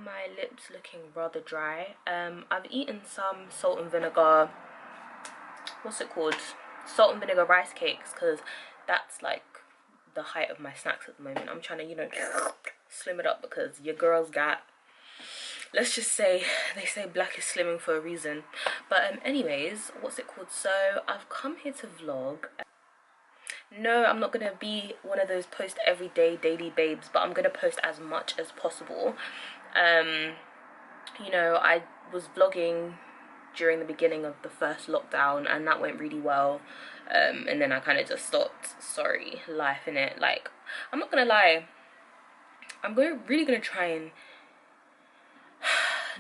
my lips looking rather dry. I've eaten some salt and vinegar, what's it called, salt and vinegar rice cakes, because that's like the height of my snacks at the moment. I'm trying to, you know, slim it up because your girl's got, let's just say, they say black is slimming for a reason. But anyways, what's it called, so I've come here to vlog. No, I'm not gonna be one of those post everyday daily babes, but I'm gonna post as much as possible. You know, I was vlogging during the beginning of the first lockdown and that went really well, and then I kind of just stopped. Sorry, life in it. Like, I'm not gonna lie, I'm really gonna try and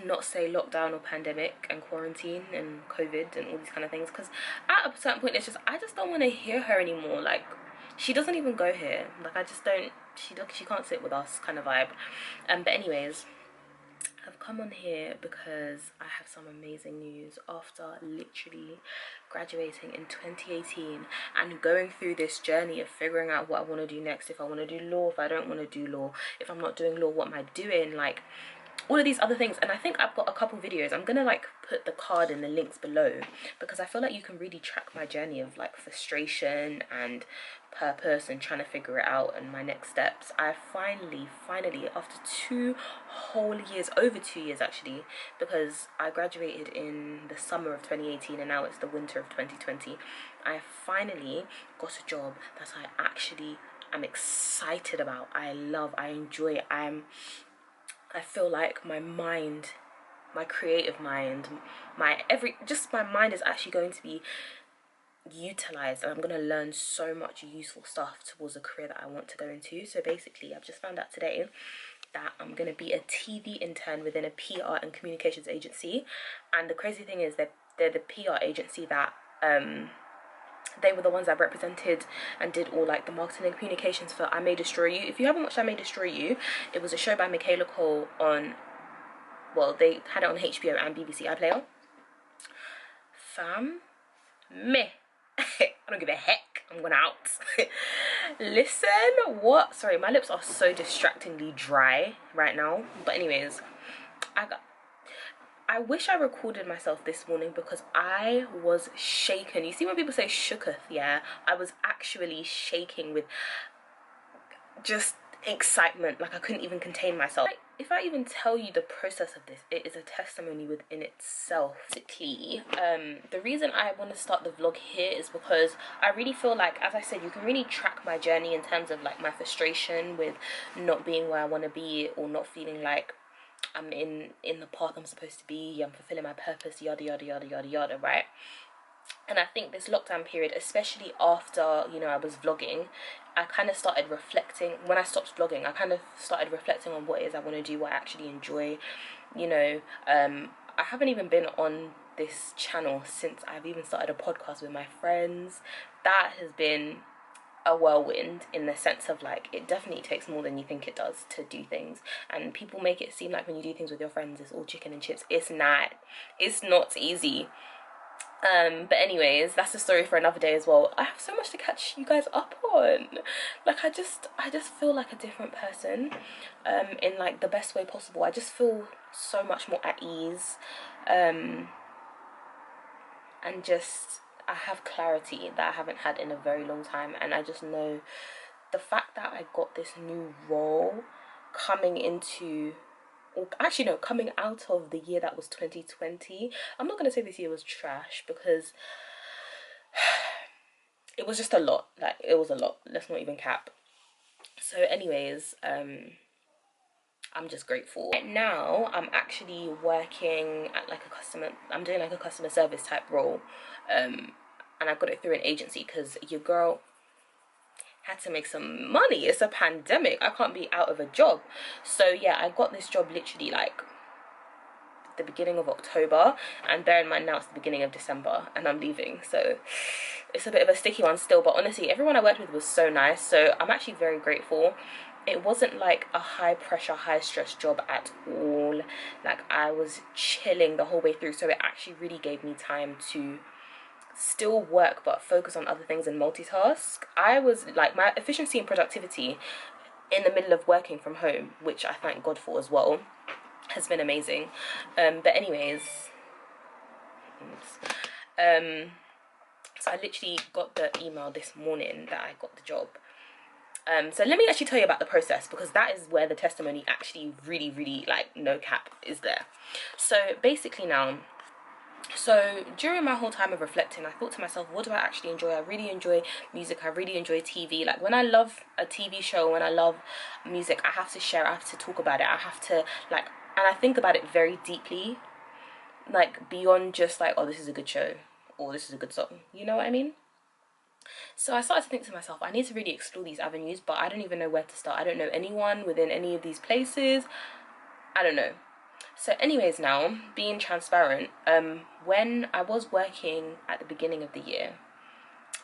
not say lockdown or pandemic and quarantine and COVID and all these kind of things, because at a certain point it's just, I just don't want to hear her anymore. Like, she doesn't even go here. Like, I just don't, she can't sit with us kind of vibe. But anyways, I've come on here because I have some amazing news. After literally graduating in 2018 and going through this journey of figuring out what I want to do next, if I want to do law, if I don't want to do law, if I'm not doing law, what am I doing, like all of these other things. And I think I've got a couple videos. I'm gonna like put the card and the links below, because I feel like you can really track my journey of like frustration and purpose and trying to figure it out and my next steps. I finally after 2 whole years, over 2 years actually, because I graduated in the summer of 2018 and now it's the winter of 2020, I finally got a job that I actually am excited about. I love, I enjoy, I feel like my mind, my creative mind, my mind is actually going to be utilized, and I'm going to learn so much useful stuff towards a career that I want to go into. So basically, I've just found out today that I'm going to be a TV intern within a PR and communications agency. And the crazy thing is that they're the PR agency that they were the ones that represented and did all like the marketing and communications for I May Destroy You. If you haven't watched I May Destroy You, it was a show by Michaela Cole on, well, they had it on HBO and BBC iPlayer. Fam, meh. I don't give a heck. I'm going out. Listen, what? Sorry, my lips are so distractingly dry right now. But anyways, I wish I recorded myself this morning because I was shaken. You see when people say shooketh, yeah? I was actually shaking with just excitement. Like, I couldn't even contain myself. If I even tell you the process of this, it is a testimony within itself. Basically, the reason I want to start the vlog here is because I really feel like, as I said, you can really track my journey in terms of like my frustration with not being where I want to be, or not feeling like I'm in the path I'm supposed to be, I'm fulfilling my purpose, yada yada yada yada yada, right? And I think this lockdown period, especially after, you know, I was vlogging, I kind of started reflecting. When I stopped vlogging, I kind of started reflecting on what it is I want to do, what I actually enjoy. You know, I haven't even been on this channel since I've even started a podcast with my friends. That has been a whirlwind, in the sense of like, it definitely takes more than you think it does to do things, and people make it seem like when you do things with your friends it's all chicken and chips. It's not easy. But anyways, that's a story for another day as well. I have so much to catch you guys up on. Like, I just feel like a different person, in like the best way possible. I just feel so much more at ease, and just I have clarity that I haven't had in a very long time. And I just know the fact that I got this new role coming into, or actually no, coming out of the year that was 2020. I'm not going to say this year was trash, because it was just a lot. Like, it was a lot. Let's not even cap. So anyways, I'm just grateful. Right now, I'm actually working at like I'm doing like a customer service type role. And I got it through an agency because your girl had to make some money. It's a pandemic. I can't be out of a job. So yeah, I got this job literally like the beginning of October, and bear in mind now it's the beginning of December and I'm leaving, so it's a bit of a sticky one still. But honestly, everyone I worked with was so nice, so I'm actually very grateful. It wasn't like a high pressure, high stress job at all. Like, I was chilling the whole way through, so it actually really gave me time to still work but focus on other things and multitask. I was like, my efficiency and productivity in the middle of working from home, which I thank God for as well, has been amazing. But anyways, so I literally got the email this morning that I got the job. So let me actually tell you about the process, because that is where the testimony actually really, like, no cap is there. So basically now, so during my whole time of reflecting, I thought to myself, what do I actually enjoy? I really enjoy music. I really enjoy TV. Like, when I love a TV show, when I love music, I have to share it. I have to talk about it. I have to, like, and I think about it very deeply, like, beyond just like, oh, this is a good show or this is a good song. You know what I mean? So I started to think to myself, I need to really explore these avenues, but I don't even know where to start. I don't know anyone within any of these places. I don't know. So anyways, now, being transparent, when I was working at the beginning of the year,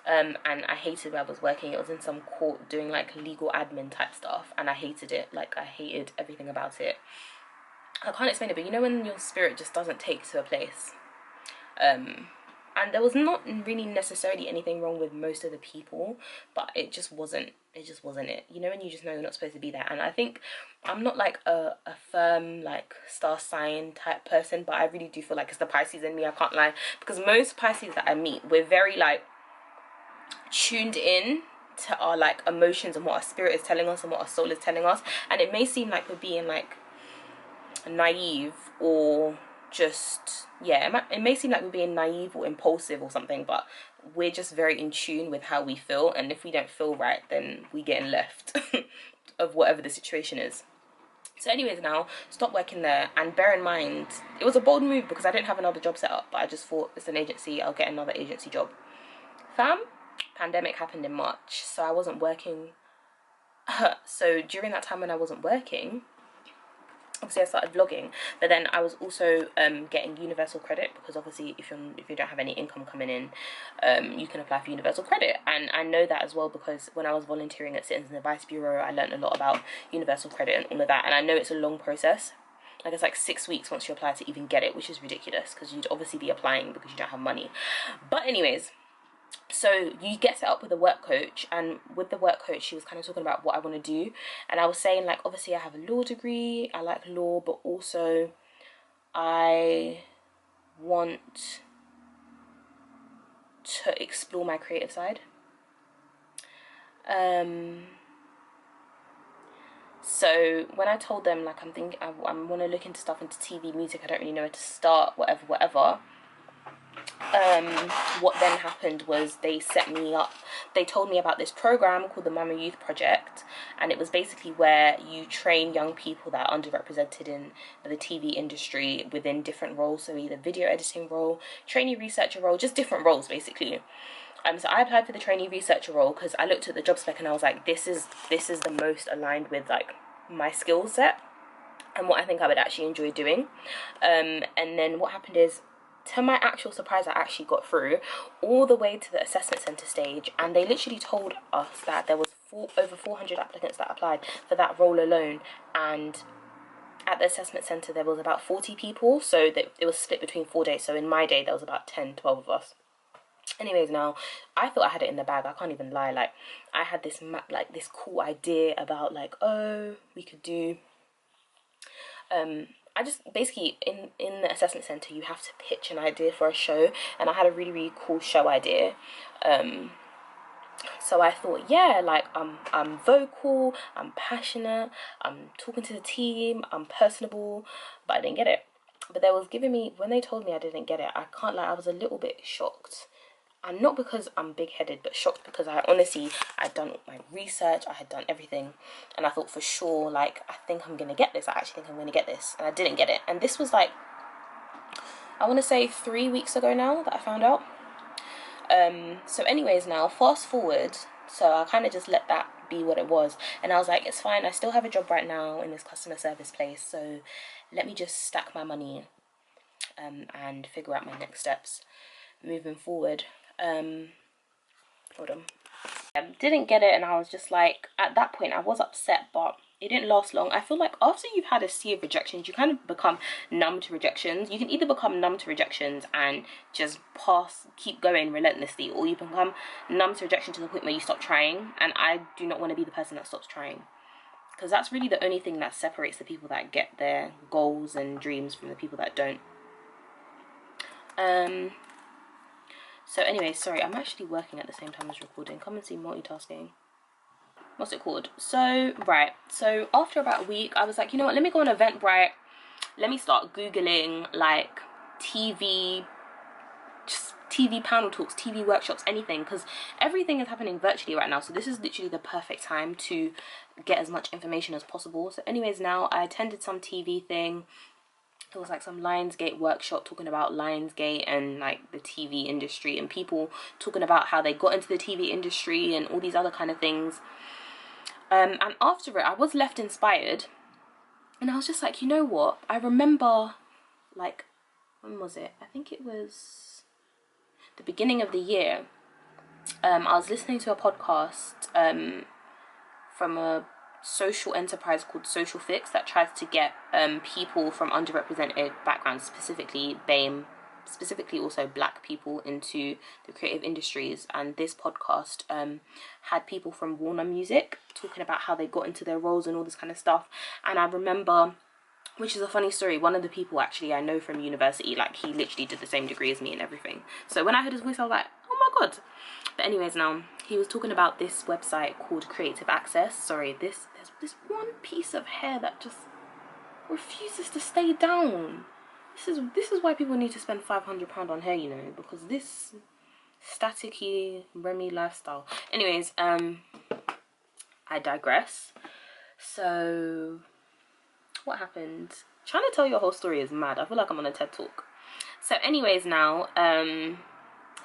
and I hated where I was working. It was in some court doing like legal admin type stuff, and I hated it. Like, I hated everything about it. I can't explain it, but you know when your spirit just doesn't take to a place? And there was not really necessarily anything wrong with most of the people, but it just wasn't it. You know when you just know you're not supposed to be there. And I think I'm not like a firm like star sign type person, but I really do feel like it's the Pisces in me, I can't lie. Because most Pisces that I meet, we're very like tuned in to our like emotions and what our spirit is telling us and what our soul is telling us. And it may seem like we're being like naive, or just, yeah, it may seem like we're being naive or impulsive or something, but we're just very in tune with how we feel, and if we don't feel right, then we getting left of whatever the situation is. So anyways, now, stop working there, and bear in mind, it was a bold move because I didn't have another job set up, but I just thought, it's an agency, I'll get another agency job. Pandemic happened in March, so I wasn't working. So during that time when I wasn't working, obviously I started vlogging, but then I was also getting universal credit, because obviously if you don't have any income coming in, you can apply for universal credit. And I know that as well because when I was volunteering at Citizens Advice Bureau, I learned a lot about universal credit and all of that. And I know it's a long process. Like, it's like 6 weeks once you apply to even get it, which is ridiculous because you'd obviously be applying because you don't have money. But anyways, so you get set up with a work coach, and with the work coach she was kind of talking about what I want to do, and I was saying, like, obviously I have a law degree, I like law, but also I want to explore my creative side. So when I told them, like, I'm thinking I want to look into stuff into TV, music, I don't really know where to start, whatever, what then happened was they set me up. They told me about this program called the Mama Youth Project, and it was basically where you train young people that are underrepresented in the TV industry within different roles, so either video editing role, trainee researcher role, just different roles basically. So I applied for the trainee researcher role because I looked at the job spec and I was like, this is the most aligned with like my skill set and what I think I would actually enjoy doing. And then what happened is, to my actual surprise, I actually got through all the way to the assessment centre stage, and they literally told us that there was over 400 applicants that applied for that role alone, and at the assessment centre there was about 40 people, so that it was split between 4 days. So in my day there was about 10-12 of us. Anyways, now, I thought I had it in the bag, I can't even lie. Like, I had this this cool idea about, like, oh, we could do I just basically in the assessment centre you have to pitch an idea for a show, and I had a really cool show idea. So I thought, yeah, like, I'm vocal, I'm passionate, I'm talking to the team, I'm personable, but I didn't get it. But when they told me I didn't get it, I can't lie, I was a little bit shocked. And not because I'm big-headed, but shocked because I'd done my research, I had done everything, and I thought for sure, like, I think I'm gonna get this, I actually think I'm gonna get this, and I didn't get it. And this was like, I want to say 3 weeks ago now that I found out. So anyways, now fast forward, so I kind of just let that be what it was, and I was like, it's fine, I still have a job right now in this customer service place, so let me just stack my money and figure out my next steps moving forward. Hold on. Didn't get it, and I was just like, at that point I was upset, but it didn't last long. I feel like after you've had a sea of rejections, you kind of become numb to rejections. You can either become numb to rejections and just keep going relentlessly, or you become numb to rejection to the point where you stop trying, and I do not want to be the person that stops trying. because that's really the only thing that separates the people that get their goals and dreams from the people that don't. So anyway, sorry, I'm actually working at the same time as recording. Come and see multitasking. What's it called? So, right. So after about a week, I was like, you know what? Let me go on Eventbrite. Let me start Googling like TV, just TV panel talks, TV workshops, anything. Because everything is happening virtually right now. So this is literally the perfect time to get as much information as possible. So anyways, now I attended some TV thing. It was like some Lionsgate workshop talking about Lionsgate and like the TV industry, and people talking about how they got into the TV industry and all these other kind of things. And after it, I was left inspired, and I was just like, you know what? I remember, like, when was it? I think it was the beginning of the year. I was listening to a podcast from a social enterprise called Social Fix that tries to get people from underrepresented backgrounds, specifically BAME, specifically also black people, into the creative industries. And this podcast had people from Warner Music talking about how they got into their roles and all this kind of stuff. And I remember, which is a funny story, one of the people actually I know from university, like he literally did the same degree as me and everything. So when I heard his voice, I was like, oh my god. But anyways, now he was talking about this website called Creative Access. Sorry, there's this one piece of hair that just refuses to stay down. This is why people need to spend £500 on hair, you know, because this staticky Remy lifestyle. Anyways, I digress. So what happened? Trying to tell you a whole story is mad. I feel like I'm on a TED Talk. So anyways, now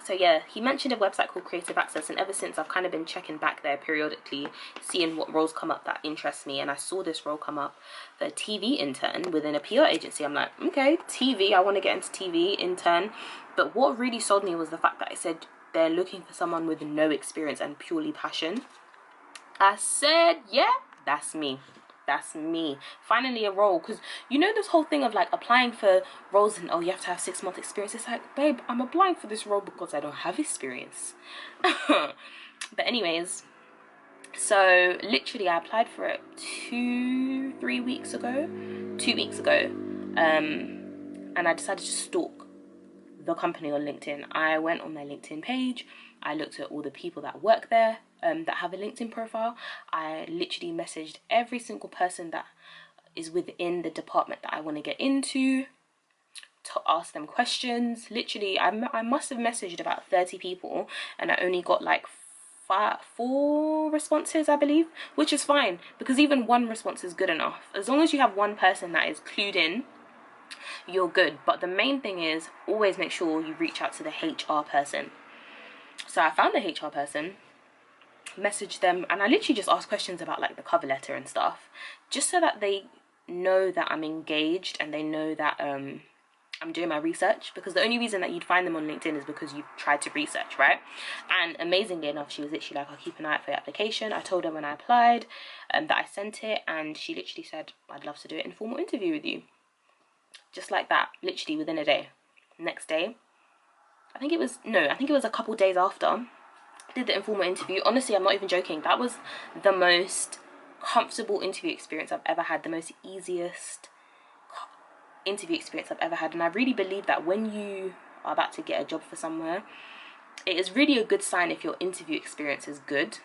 so yeah, he mentioned a website called Creative Access, and ever since I've kind of been checking back there periodically, seeing what roles come up that interest me. And I saw this role come up, the TV intern within a PR agency. I'm like, okay, TV, I want to get into TV intern. But what really sold me was the fact that it said they're looking for someone with no experience and purely passion. I said, yeah, that's me. That's me. Finally a role. Because you know this whole thing of like applying for roles and, oh, you have to have 6 months experience. It's like, babe, I'm applying for this role because I don't have experience. But anyways, so literally I applied for it 2 weeks ago. And I decided to stalk the company on LinkedIn. I went on their LinkedIn page. I looked at all the people that work there, that have a LinkedIn profile. I literally messaged every single person that is within the department that I want to get into to ask them questions. Literally, I must have messaged about 30 people, and I only got like 4 responses, I believe, which is fine, because even one response is good enough. As long as you have one person that is clued in, you're good. But the main thing is always make sure you reach out to the HR person. So I found the HR person, messaged them, and I literally just asked questions about like the cover letter and stuff, just so that they know that I'm engaged and they know that I'm doing my research. Because the only reason that you'd find them on LinkedIn is because you've tried to research, right? And amazingly enough, she was literally like, I'll keep an eye out for your application. I told her when I applied that I sent it, and she literally said, I'd love to do an informal interview with you. Just like that, literally within a day. Next day, I think it was a couple days after, did the informal interview. Honestly, I'm not even joking. That was the most comfortable interview experience I've ever had, the most easiest interview experience I've ever had. And I really believe that when you are about to get a job for somewhere, it is really a good sign if your interview experience is good.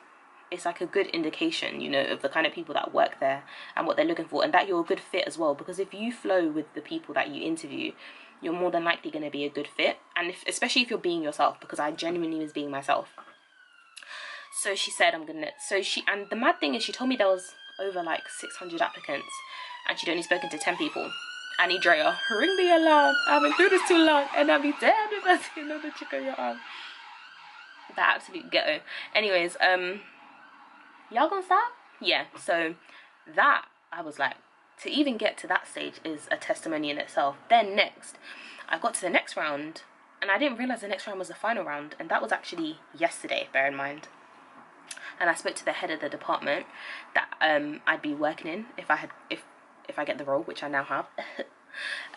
It's like a good indication, you know, of the kind of people that work there and what they're looking for, and that you're a good fit as well. Because if you flow with the people that you interview, you're more than likely going to be a good fit. And especially if you're being yourself, because I genuinely was being myself. So she said, and the mad thing is, she told me there was over like 600 applicants, and she'd only spoken to 10 people. ItsJerridah, ring the alarm. I've been through this too long, and I'll be dead if I see another chick on your arm. That absolute ghetto. Anyways, y'all gonna stop? Yeah, so that, I was like, to even get to that stage is a testimony in itself. Then next, I got to the next round, and I didn't realize the next round was the final round, and that was actually yesterday, bear in mind. And I spoke to the head of the department that I'd be working in if I get the role, which I now have.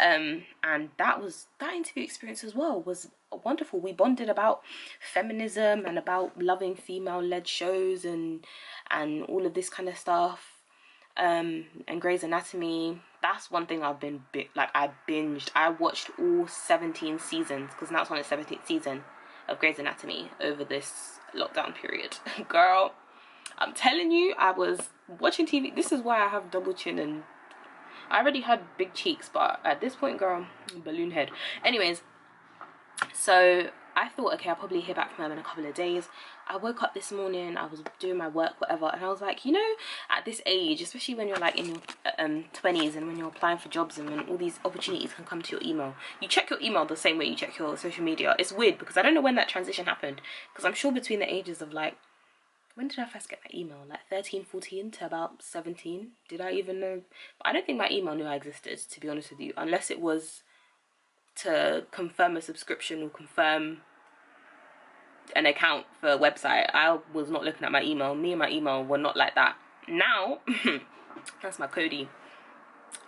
And that interview experience as well was wonderful. We bonded about feminism and about loving female-led shows and all of this kind of stuff. and Grey's Anatomy. That's one thing I've been I binged. I watched all 17 seasons, because now it's on the 17th season of Grey's Anatomy over this lockdown period. Girl, I'm telling you, I was watching TV. This is why I have double chin, and I already had big cheeks, but at this point, girl, balloon head. Anyways, so I thought, okay, I'll probably hear back from them in a couple of days. I woke up this morning, I was doing my work, whatever, and I was like, you know, at this age, especially when you're like in your 20s, and when you're applying for jobs and when all these opportunities can come to your email, you check your email the same way you check your social media. It's weird because I don't know when that transition happened, because I'm sure between the ages of like, when did I first get my email? Like 13, 14 to about 17? Did I even know? I don't think my email knew I existed, to be honest with you, unless it was to confirm a subscription or confirm an account for a website. I was not looking at my email. Me and my email were not like that. Now, that's my Cody.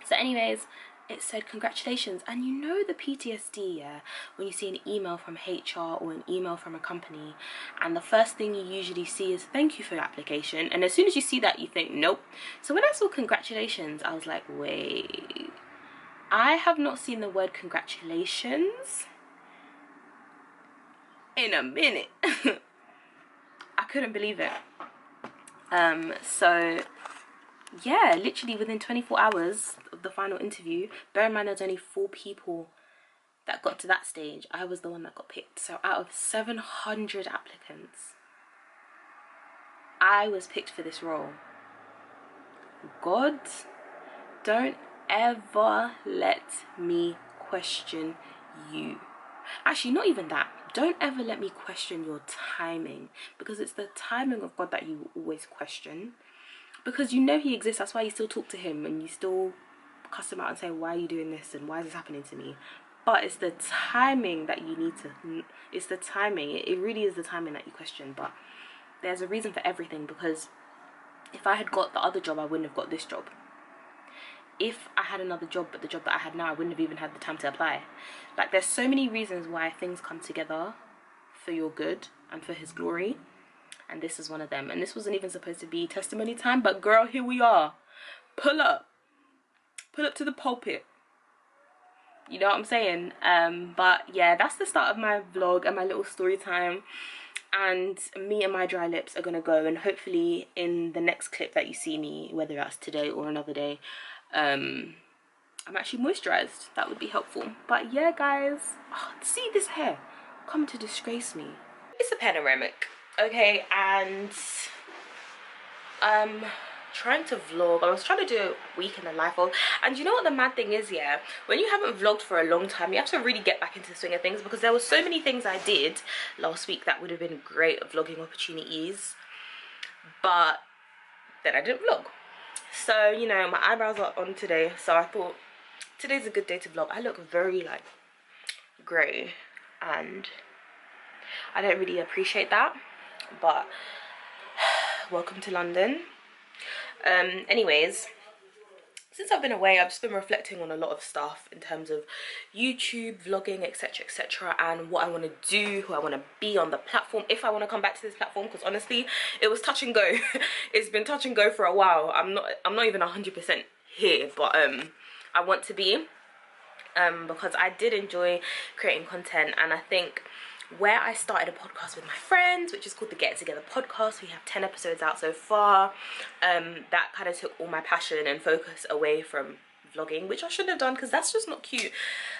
So anyways, it said congratulations. And you know the PTSD, yeah, when you see an email from HR or an email from a company, and the first thing you usually see is thank you for your application, and as soon as you see that, you think nope. So when I saw congratulations, I was like, wait, I have not seen the word congratulations in a minute. I couldn't believe it. So yeah, literally within 24 hours of the final interview, bear in mind there's only 4 people that got to that stage, I was the one that got picked. So out of 700 applicants, I was picked for this role. God, don't ever let me question you. Actually, not even that. Don't ever let me question your timing, because it's the timing of God that you always question, because you know he exists. That's why you still talk to him and you still cuss him out and say, why are you doing this and why is this happening to me? But it's the timing that you need to, it's the timing, it really is the timing that you question. But there's a reason for everything, because if I had got the other job, I wouldn't have got this job. If I had another job, but the job that I had now, I wouldn't have even had the time to apply. Like, there's so many reasons why things come together for your good and for his glory, and this is one of them. And this wasn't even supposed to be testimony time, but girl, here we are. Pull up to the pulpit, you know what I'm saying? But yeah, that's the start of my vlog and my little story time. And me and my dry lips are gonna go, and hopefully in the next clip that you see me, whether that's today or another day, I'm actually moisturized. That would be helpful. But yeah, guys, oh, see this hair come to disgrace me. It's a panoramic, okay, and trying to vlog. I was trying to do a week in the life of, and you know what the mad thing is, yeah, when you haven't vlogged for a long time, you have to really get back into the swing of things, because there were so many things I did last week that would have been great vlogging opportunities, but then I didn't vlog. So, you know, my eyebrows are on today, so I thought today's a good day to vlog. I look very like grey, and I don't really appreciate that, but welcome to London. Anyways, since I've been away, I've just been reflecting on a lot of stuff in terms of YouTube, vlogging, etc, etc, and what I want to do, who I want to be on the platform, if I want to come back to this platform, because honestly it was touch and go. It's been touch and go for a while. I'm not even 100% here, but I want to be, because I did enjoy creating content. And I think where I started a podcast with my friends, which is called the Get Together podcast, we have 10 episodes out so far, that kind of took all my passion and focus away from vlogging, which I shouldn't have done, because that's just not cute.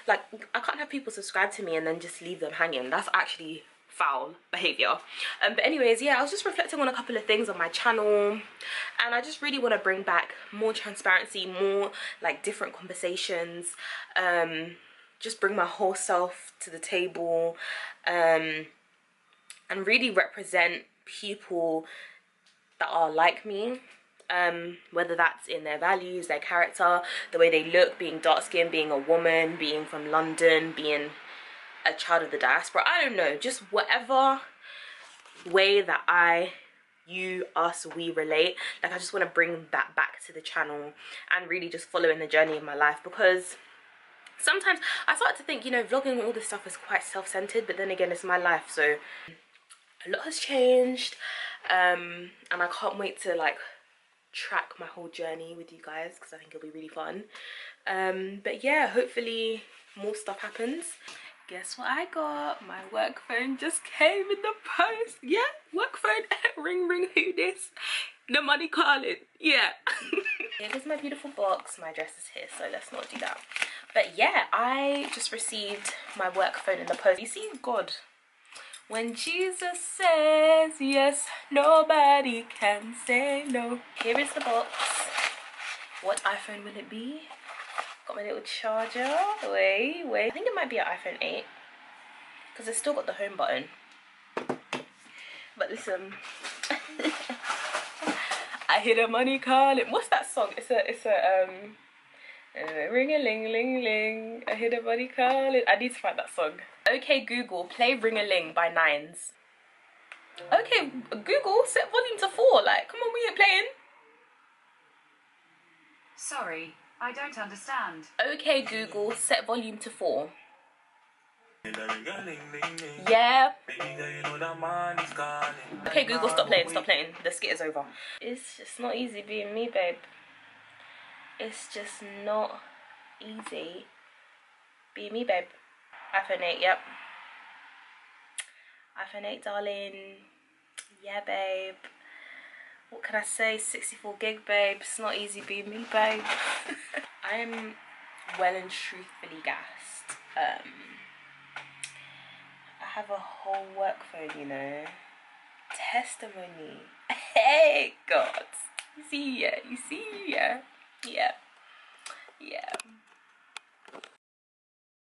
Like, I can't have people subscribe to me and then just leave them hanging. That's actually foul behavior. But anyways, yeah, I was just reflecting on a couple of things on my channel, and I just really want to bring back more transparency, more like different conversations, just bring my whole self to the table, and really represent people that are like me, whether that's in their values, their character, the way they look, being dark-skinned, being a woman, being from London, being a child of the diaspora, I don't know, just whatever way that you, us, we relate. Like, I just want to bring that back to the channel and really just follow in the journey of my life, because sometimes I start to think, you know, vlogging and all this stuff is quite self-centered, but then again, it's my life, so a lot has changed, and I can't wait to like track my whole journey with you guys, because I think it'll be really fun. But yeah, hopefully more stuff happens. Guess what I got? My work phone just came in the post. Yeah, work phone. Ring ring, who this? The money calling. Yeah. Here is my beautiful box. My address is here, so let's not do that. But yeah, I just received my work phone in the post. You see, God, when Jesus says yes, nobody can say no. Here is the box. What iPhone will it be? Got my little charger. Wait. I think it might be an iPhone 8, because it's still got the home button. But listen, I hear the money calling. What's that song? It's a ring a ling ling ling. I hear the money calling. I need to find that song. Okay Google, play Ring a Ling by Nines. Okay Google, set volume to 4. Like, come on, we ain't playing. Sorry, I don't understand. Okay Google, set volume to 4. Yeah. Okay Google, stop playing. The skit is over. It's just not easy being me, babe. It's just not easy being me, babe. iPhone 8, yep. iPhone 8, darling. Yeah, babe. What can I say? 64 gig, babe. It's not easy being me, babe. I'm well and truthfully gassed. I have a whole work phone, you know. Testimony. Hey, God. You see, yeah. Yeah.